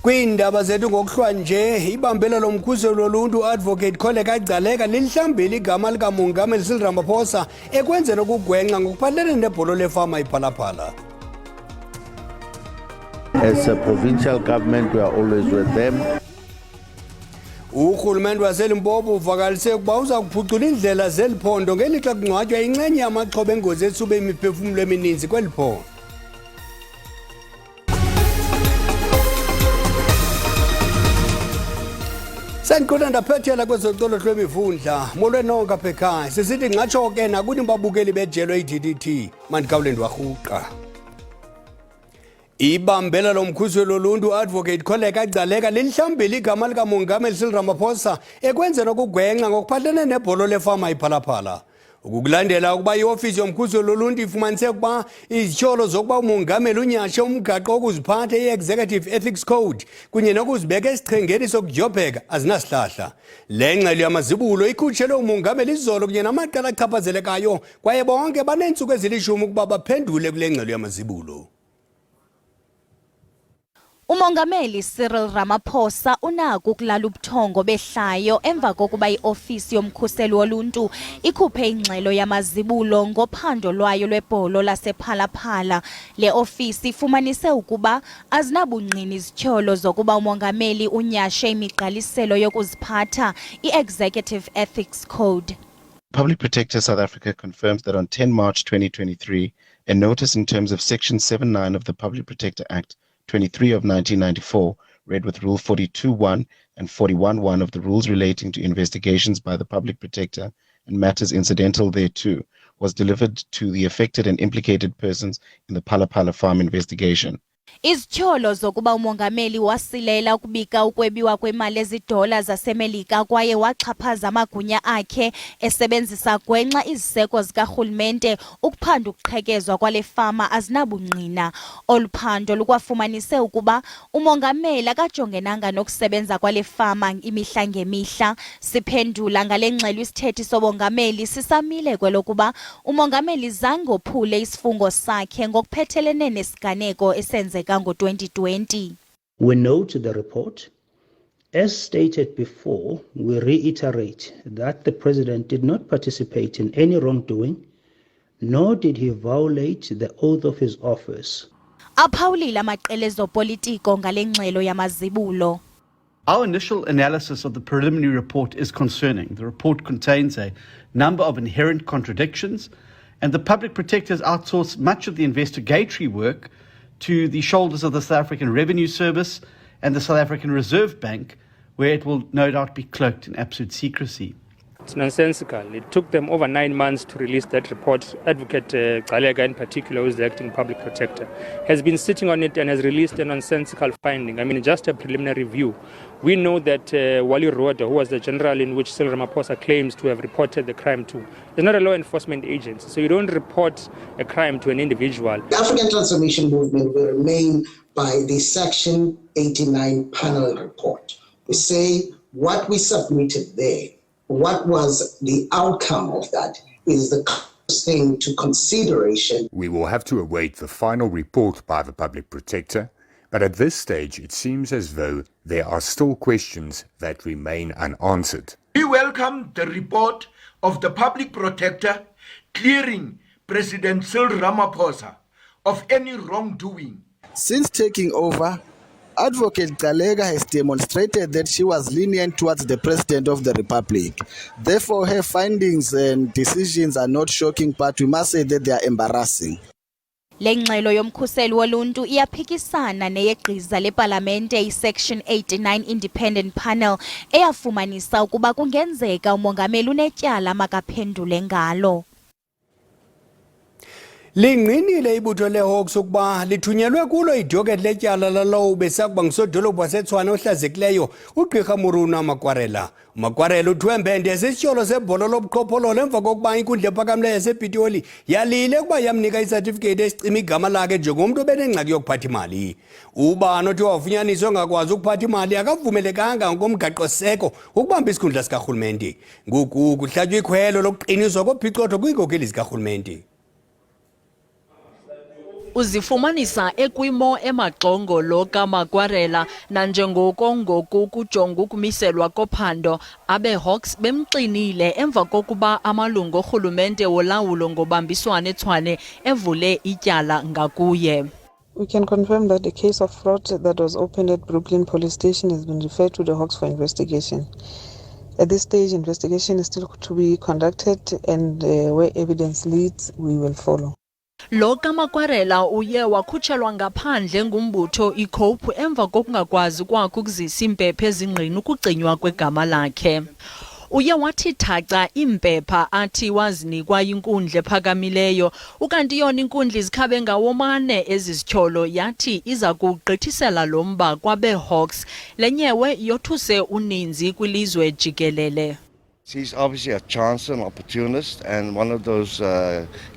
Kwiindaba zethu ngokuhlwa nje ibambela lomkhuseli woluntu advocate lokaRamaphosa lilihambile igama likamongameli uRamaphosa ekwenzeni ukugwenxa ngokuphathelene nebholo lefama iphalaphala. As a provincial government, we are always with them. Urhulumente waseLimpopo uvakalise ukuba uza kuphucula indlela zeliphondo ngelixa kungcwatywa inxenye yamaxhoba engozi esube imiphefumulo emininzi kweliphondo. Sendikude ndaphethela kwezocolo lwemivundla molwenonke apha ekhaya sisithi ngatsho ke nakuthi babukeli bejelo i-DDT mandikawule ndiwarhuqa. Ibambela lomkhuseli woluntu advocate lokaRamaphosa lilihambile igama likamongameli uRamaphosa ekwenzeni ukugwenxa ngokuphathelene nebholo lefama iphalaphala. Ukukulandela ukuba iofisi yomkhuseli woluntu ifumanise ukuba izityholo zokuba umongameli unyashe umgaqo wokuziphatha i-Executive Ethics Code kunye nokuzibeka esichengeni sokujobheka azinasihlahla. Le ngxelo yamazibulo ikhutshelwe umongameli izolo kunye namaqela achaphazelekayo kwaye bonke baneentsuku ezilishumi ukuba baphendule kule ngxelo yamazibulo. Umongameli Ramaphosa unako ukulala ubuthongo behlayo emva kokuba iofisi yomkhuseli woluntu ikhuphe ingxelo yamazibulo ngophando lwayo lwebholo lasephalaphala. Le ofisi ifumanise ukuba azinabungqini izityholo zokuba umongameli unyashe imigqaliselo yokuziphatha i-Executive Ethics Code. Public Protector South Africa confirms that on 10 March 2023, a notice in terms of Section 79 of the Public Protector Act 23 of 1994, read with Rule 42.1 and 41.1 of the rules relating to investigations by the Public Protector and matters incidental thereto, was delivered to the affected and implicated persons in the Phalaphala farm investigation. Izityholo zokuba umongameli wasilela ukubika ukwebiwa kwemali ezidola zaseMelika kwaye waxhaphaza amagunya akhe esebenzisa gwenxa iziseko zikarhulumente ukuphanda ukuqhekezwa kwale fama azinabungqina. Oluphando lukwafumanise ukuba umongameli akajongenanga nokusebenza kwale fama imihla ngemihla. Siphendula ngale ngxelo isithethi sobongameli sisamile kwelokuba umongameli zange ophule isifungo sakhe ngokuphethelene nesiganeko esenze ngo-2020. We note the report. As stated before, we reiterate that the President did not participate in any wrongdoing, nor did he violate the oath of his office. Aphawulile amaqela ezopolitiko ngale ngxelo yamazibulo. Our initial analysis of the preliminary report is concerning. The report contains a number of inherent contradictions, and the Public Protector has outsourced much of the investigatory work to the shoulders of the South African Revenue Service and the South African Reserve Bank, where it will no doubt be cloaked in absolute secrecy. It's nonsensical. It took them over 9 months to release that report. Advocate Galega in particular, who is the acting public protector, has been sitting on it and has released a nonsensical finding. I mean, just a preliminary review. We know that Wali Roda, who was the general in which Ramaphosa claims to have reported the crime to, is not a law enforcement agency. So you don't report a crime to an individual. The African Transformation Movement will remain by the Section 89 panel report. We say what we submitted there, what was the outcome of that is the thing to consideration. We will have to await the final report by the Public Protector, but at this stage it seems as though there are still questions that remain unanswered. We welcome the report of the Public Protector clearing President Ramaphosa of any wrongdoing. Since taking over, Advocate Galega has demonstrated that she was lenient towards the President of the Republic. Therefore, her findings and decisions are not shocking, but we must say that they are embarrassing. Le ngxelo yomkhuseli woluntu iyaphikisana neyegqiza lepalamente i-Section 89 Independent Panel eyafumanisa ukuba kungenzeka umongameli unetyala makaphendule ngalo. Lingqinile ibutho leHawks ukuba lithunyelwe kulo idokethi letyala lalowo besakuba ngusodolophu waseTshwane ohlazekileyo ugqirha Muruna umakwarela. Umakwarela uthwembende zesityholo zebholo lobuqhohololo emva kokuba inkundla ephakamileyo yasePitoli yalile ukuba yamnika isatifiketi esicima igama lakhe njengomntu obenengxaki yokuphatha imali. Uba nothi wafunyaniswa ongakwazi ukuphatha imali akavumelekanga ngokomgaqo-seko ukubamba isikhundla sikarhulumente. Ngoku kuhlatywa ikhwelo lokuqiniswa kophicotho kwiinkokheli zikarhulumente. Uzifumanisa ekwimo emaxongo lokamakwarela nanjengoko ngoku kujonga ukumiselwa kophando abeHawks bemxinile emva kokuba amalungu orhulumente wolawulo ngobambiswano eTshwane evule ityala ngakuye. We can confirm that the case of fraud that was opened at Brooklyn Police Station has been referred to the Hawks for investigation. At this stage, investigation is still to be conducted, and where evidence leads, we will follow. Lo kamakwarela uye wakhutshelwa ngaphandle ngumbutho iCope emva kokungakwazi kwakhe ukuzisa impepha ezingqini ukugcinywa kwegama lakhe. Uye wathi thaca impepha athi wazinikwa inkundla ephakamileyo ukanti yona inkundla izikhabe ngawomane ezityholo yathi iza kugqithisela lo mba kwabeHawks lenyewe yothuse uninzi kwilizwe jikelele. She's obviously a chancer, an opportunist, and one of those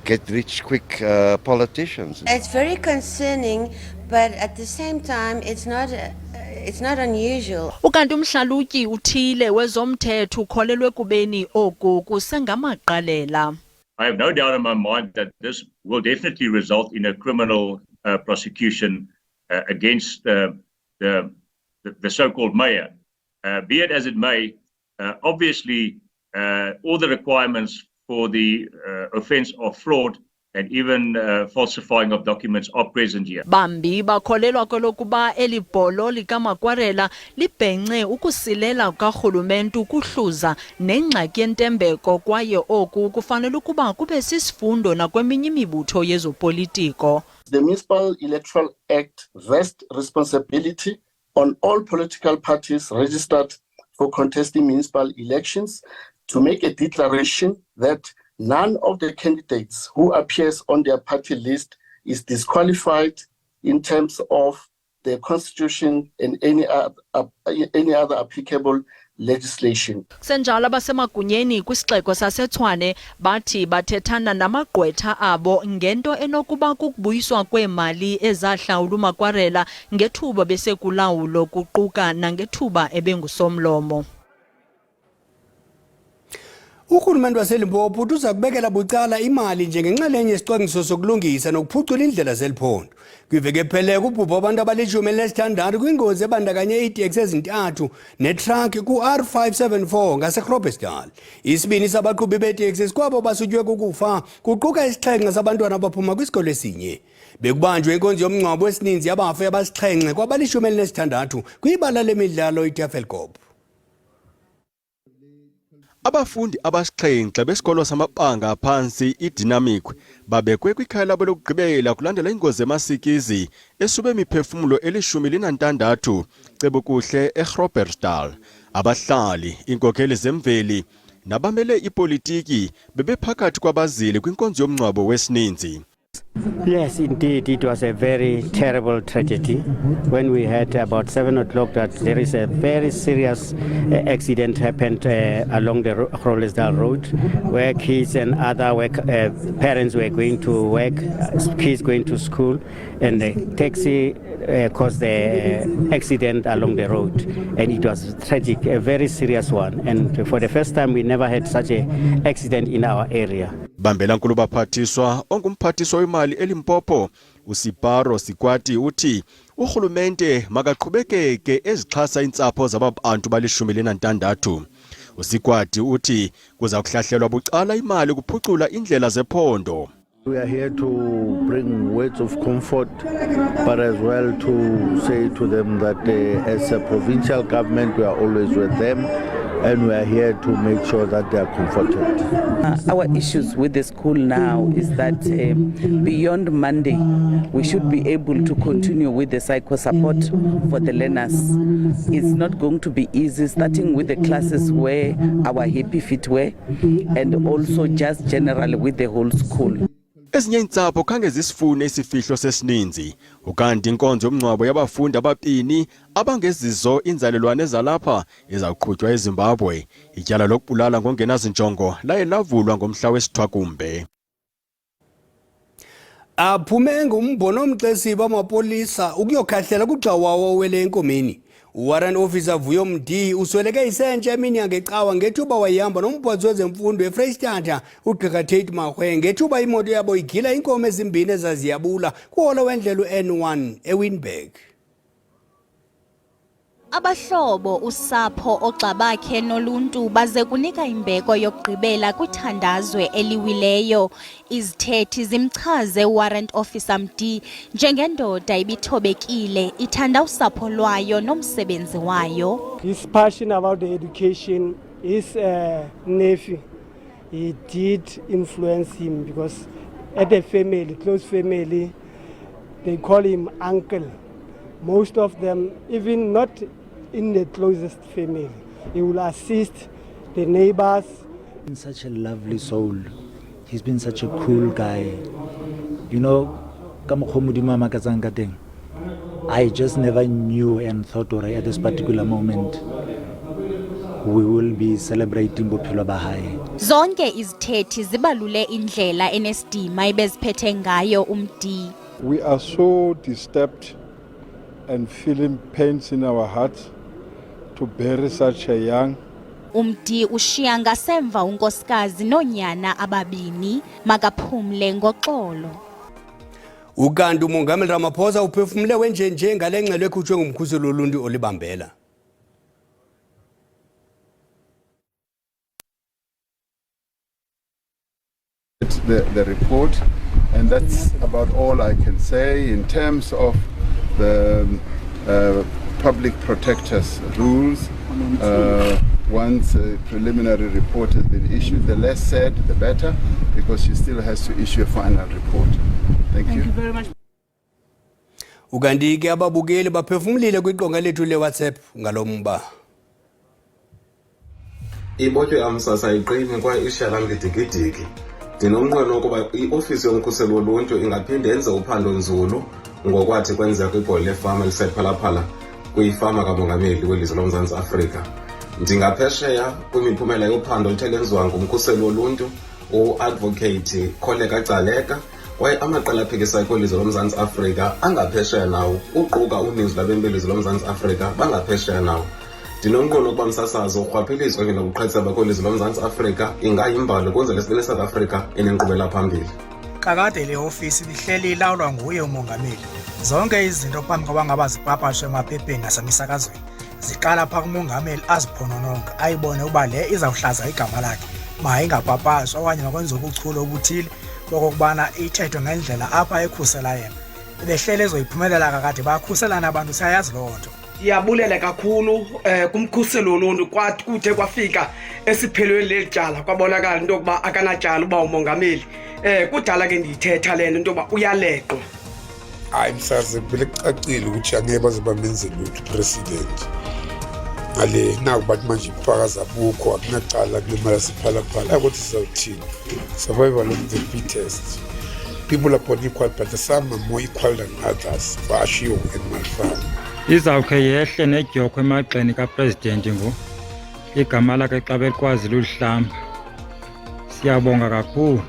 get-rich-quick politicians. It's very concerning, but at the same time, it's not unusual. Ukanti umhlalutyi uthile wezomthetho ukholelwe kubeni oku kusengamaqalela. I have no doubt in my mind that this will definitely result in a criminal prosecution against the so-called mayor. Be it as it may, obviously, all the requirements for the offence of fraud and even falsifying of documents are present here. Bambi bakholelwa kolokuba elibholo likamakwarela libhengce ukusilela karhulumente ukuhluza nengxaki yentembeko kwaye oku kufanele ukuba kube sisifundo nakweminye imibutho yezopolitiko. The Municipal Electoral Act vests responsibility on all political parties registered for contesting municipal elections to make a declaration that none of the candidates who appears on their party list is disqualified in terms of the constitution and any other applicable legislation. Senjalo abasemagunyeni kwisixeko saseTshwane bathi bathethana namagqwetha abo ngento enokuba kukubuyiswa kweemali ezahlawula umakwarela ngethuba besekulawulo kuquka nangethuba ebengusomlomo. Urhulumente waseLimpopo uza kubekela bucala imali njengenxalenye yesicwangciso sokulungisa nokuphucula indlela zeliphondo. Kwiveki epheleyo kubhubha abantu abali-16 kwingozi ebandakanye iiteksi ezintathu netruck ku-R574 ngaseGroblersdal. Isibini sabaqhubi beeteksi sikwabo basutywe kukufa kuquka isixhenxe sabantwana abaphuma kwisikolo esinye. Bekubanjwe inkonzo yomngcwabo wesininzi yabafe abasixhenxe kwabali-16 kwibala lemidlalo iTafelkop. Abafundi abasixhenxe besikolo samabanga aphansi iDynamic babekwe kwikhaya labo lokugqibela kulandela ingozi emasikizi esube imiphefumulo eli-16 cebukuhle eGroblersdal. Abahlali, inkokeli zemveli nabamele ipolitiki bebephakathi kwabazili kwinkonzo yomngcwabo wesininzi. Yes, indeed, it was a very terrible tragedy when we heard about 7 o'clock that there is a very serious accident happened along the Ggroblersdal road where kids and other parents were going to work, kids going to school, and the taxi caused the accident along the road. And it was tragic, a very serious one. And for the first time, we never had such an accident in our area. Bambela nkulu baphathiswa ongumphathiswa wemali eLimpopo uSiparo Sikwati uthi urhulumente makaqhubekeke ezixhasa intsapho zabantu bali-16. uSikwati uthi kuza kuhlahlelwa bucala imali kuphucula indlela zephondo. We are here to bring words of comfort, but as well to say to them that as a provincial government, we are always with them, and we are here to make sure that they are comforted. Our issues with the school now is that beyond Monday, we should be able to continue with the psycho support for the learners. It's not going to be easy, starting with the classes where our happy feet were, and also just generally with the whole school. Ezinye intsapho khange zisifune isifihlo sesininzi ukanti inkonzo yomngcwabo yabafundi ababini abangezizo inzalelwane zalapha ezaqhutywa eZimbabwe. Ityala lokubulala ngongenazinjongo laye lavulwa ngomhla wesithwakumbe. Aphume engumbo nomXesibe amapolisa ukuyokhahlela kugxa wawo owele enkomeni. Warrant Officer Vuyo Mdi usweleke isentsha eminyaka ecawa ngethuba wayihamba nomphatsi wezemfundo eFreystata uGqr Tate Mahwe ngethuba imoto yabo igila inkomo ezimbini ezaziyabula kuholo wendlela N1 eWinburg. Abahlobo usapho oxabakhe noluntu baze kunika imbeko yokugqibela kwithandazwe eliwileyo. Izithethi zimchaze Warrant Officer Mdi njengendoda ibithobekile ithanda usapho lwayo nomsebenzi wayo. His passion about the education, his nephew, he did influence him because at the family, close family, they call him uncle. Most of them, even not in the closest family, he will assist the neighbors. He's such a lovely soul. He's been such a cool guy. You know, I just never knew and thought at this particular moment we will be celebrating Bophelo Bahai. Zonke izithethi zibalule indlela enesidima ebeziphethe ngayo uMdi. We are so disturbed and feeling pains in our hearts to bury such a young. Umdi ushiya ngasemva unkosikazi nonyana ababini makaphumle ngoxolo. Ukanti umongameli Ramaphosa uphefumule wenjenje ngale ngxelo ekhutshwe ngumkhuseli woluntu olibambela. The report, and that's about all I can say in terms of the public protector's rules. Once a preliminary report has been issued, the less said, the better, because she still has to issue a final report. Thank you very much. Ukanti ke ababukeli baphefumulile kwiqonga lethu leWhatsApp ngalomba. Ibotyo yamsasa iqini kwaye ishala ngidikidiki. Ndinomnqweno ukuba iofisi yomkhuseli woluntu ingaphinde yenze uphando nzulu ngokwathi kwenzeka kwibhola lefama lisetphalaphala kuyifama kamongameli welizwe loMzantsi Afrika. Ndingaphesheya kwimiphumela yophando oluthe lwenziwa ngumkhuseli woluntu uadvocate kugxa kwaye amaqela aphikisayo kwelizwe loMzantsi Afrika angaphesheya nawo uquka uninzi lwabemi belizwe loMzantsi Afrika bangaphesheya nawo. Ndinomnqweno ukuba msasazo urhwaphilizo kunye nobuqhetseba kwelizwe loMzantsi Afrika ingayimbalo ukwenzela isibini South Africa enenkqubela phambili. Kakade le ofisi lihleli ilawulwa nguye umongameli. Zonke izinto phambi kokuba ngaba zipapashwe emaphepheni nasemisakazweni ziqala phaa kumongameli aziphonononga ayibone uba le izawuhlaza igama lakhe mayingapapashwa okanye makwenziwe ubuchule obuthile okokubana ithethwe ngendlela apha ekhusela yena. Behlele ezoyiphumelela kakade bakhuselana abantu siyayazi loo nto. Iyabulela kakhulu kumkhuseli woluntu kwathi kuthe kwafika esiphelweni lelityala kwabonakala into yokuba akanatyala uba umongameli. Kudala ke ndiyithetha lento into yoba uyaleqwa. Hayi msaze belicacile ukuthi angeke baze bamenze lutho president. Ale nakubathi manje ubufakazi abukho akunacala kulemali siphalaphala ukuthi sizawuthini. Survival of the fittest. People are born equal, but some are more equal than others. Vashiwo animal farm. Izawukhe yehle nedyokho emagxeni kapresident ngo igama lakhe xa bekwazi luhlamba. Siyabonga kakhulu.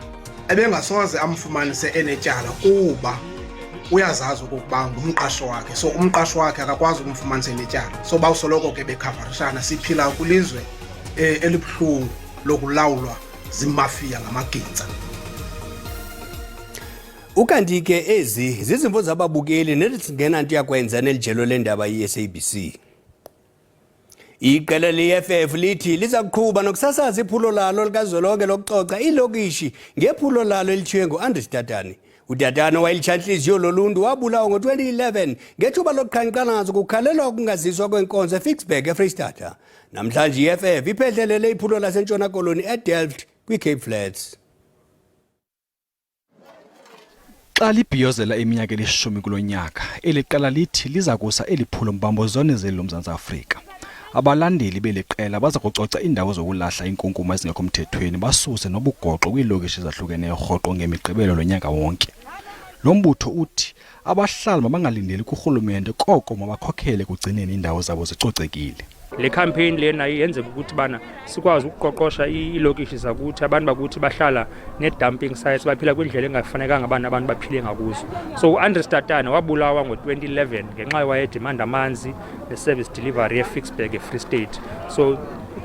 Ebengasoze amfumanise enetyala kuba uyazazi ukuba ngumqasho wakhe. So umqasho wakhe akakwazi ukumfumanisa enetyala. So bawusoloko ke bekhavarishana siphila kwilizwe elibuhlungu lokulawulwa zimafia ngamagintsa. Ukanti ke ezi zizimvo zababukeli nezingena nto yakwenza nelijelo lendaba iSABC. Iqela le-i-EFF lithi liza kuqhuba nokusasaza iphulo lalo likazwelonke lokucoca ilokishi ngephulo lalo elithiywe ngu-Andries Tatane. uTatane wayelitshantlizyo loluntu wabulawa ngo-2011 ngethuba lokuqhankqalazo kukhalelwa ukungaziswa kwenkonzo eFixburg eFreystata. Namhlanje i-EFF iphehlelele iphulo lasentshona koloni eDelft kwiCape Flats. Xa libhiyozela iminyaka elishumi kulo nyaka, eli qela lithi liza kusa eli phulo mbambo zone zeli loMzantsi Afrika. Abalandeli beli qela baza kucoca indawo zokulahla inkunkuma ezingekho mthethweni basuse nobugoxo kwiilokishi ezahlukeneyo rhoqo ngemiqibelo lonyaka wonke. Lo mbutho uthi abahlali mabangalindeli kurhulumente koko mabakhokhele kugcineni indawo zabo zicocekile. le campaign lena yenze ukuthi bana sikwazi ukuqoqosha ilokishi zakuthi abantu bakuthi bahlala ne-dumping sites baphila kwindlela engafanekanga abantu baphile ngakuzo. So uAndrestatane wabulawa ngo-2011 ngenxa wayedimanda amanzi ne-service delivery eFixburg eFree State. So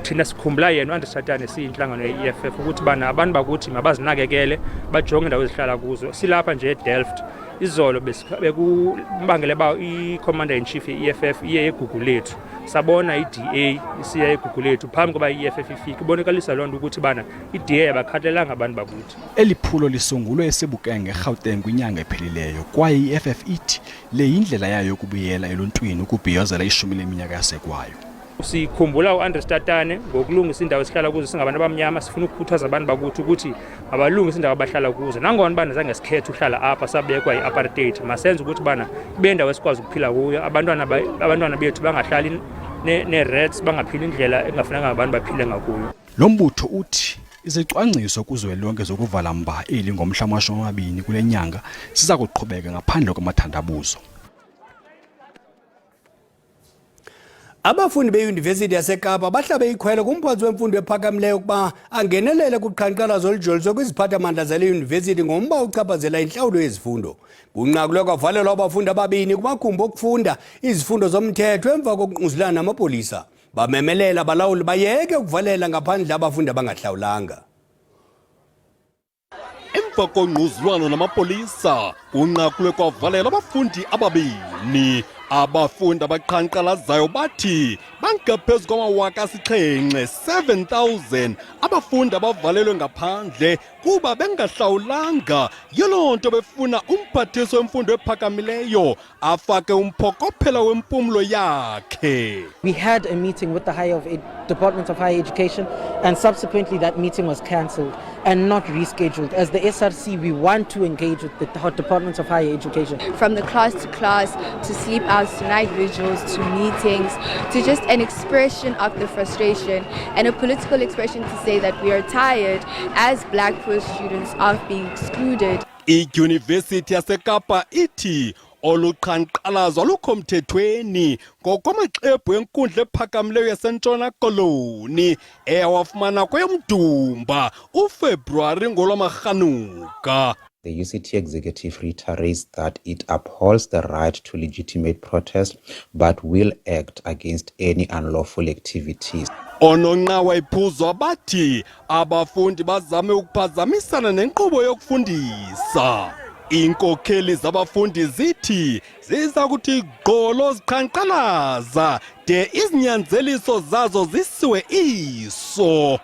thina sikhumbula yena uAndrestatane siyinhlangano ye-EFF ukuthi bana abantu bakuthi mabazinakekele bajonge indawo ezihlala kuzo. Silapha nje eDelft izolo bekumbangele ba i-commander in chief ye-EFF iye eGoogle lethu sabona i-DA isiya eGoogle lethu phambi koba i-EFF ifike ibonakalisa loo nto ukuthi bana i-DA abakhathalelanga abantu bakuthi. Eli phulo lisungulwe eSebokeng eGauteng kwinyanga ephelileyo kwaye i-EFF ithi le yindlela yayo yokubuyela eluntwini ukubhiyozela 10 leminyaka yasekwayo. Sikhumbula uAndrestatane ngokulungisa indawo esihlala kuzo singabantu abamnyama sifuna ukukhuthaza abantu bakuthi ukuthi abalungise indawo abahlala kuzo nangona bana zange sikhethe uhlala apha sabekwa i-apartheid masenze ukuthi bana kube indawo esikwazi ukuphila kuyo abantwana bethu bangahlali ne-rats bangaphila indlela engafanelanga abantu baphile ngakuyo. Lo mbutho uthi izicwangciso kuzwelonke zokuvala mba eli ngomhla wama-20 kule nyanga siza kuqhubeka ngaphandle kwamathandabuzo. Abafundi beYunivesithi yaseKapa bahlabe ikhwelo kumphatsi wemfundo ephakamileyo ukuba angenelele kuqhankqalazo olujoliswe kwiziphathamandla zale yunivesithi ngomba uchaphazela intlawulo yezifundo. Kunqakulwe kwavalelwa abafundi ababini kumagumbi okufunda izifundo zomthetho emva kokungquzulana namapolisa. Bamemelela abalawuli bayeke ukuvalela ngaphandle abafundi abangahlawulanga. Emva kokungquzulana namapolisa kunqakulwe kwavalelwa abafundi ababini. Abafundi abaqhankqalazayo bathi bangaphezu kwama-7,000 7,000 abafundi abavalelwe ngaphandle kuba bengahlawulanga. Yiloo nto befuna umphathiswa wemfundo ephakamileyo afake umphokophela wempumlo yakhe. We had a meeting with the Department of Higher Education and subsequently that meeting was cancelled and not rescheduled. As the SRC, we want to engage with the Department of Higher Education. From the class to sleep out, to night vigils, to meetings, to just an expression of the frustration and a political expression to say that we are tired as Black poor students of being excluded. IYunivesithi yaseKapa ithi oluqhankqalazo lukho mthethweni ngokwamaxwebhu enkundla ephakamileyo yaseNtshona Koloni eyawafumana kweyomDumba uFebruwari ngolwamaRhanuka. The UCT executive reiterates that it upholds the right to legitimate protest but will act against any unlawful activities. Ononqawa iphuzwa bathi abafundi bazame ukuphazamisana nenkqubo yokufundisa. Inkokheli zabafundi zithi ziza kuthi gqolo ziqhankqalaza de izinyanzeliso zazo zisiwe iso.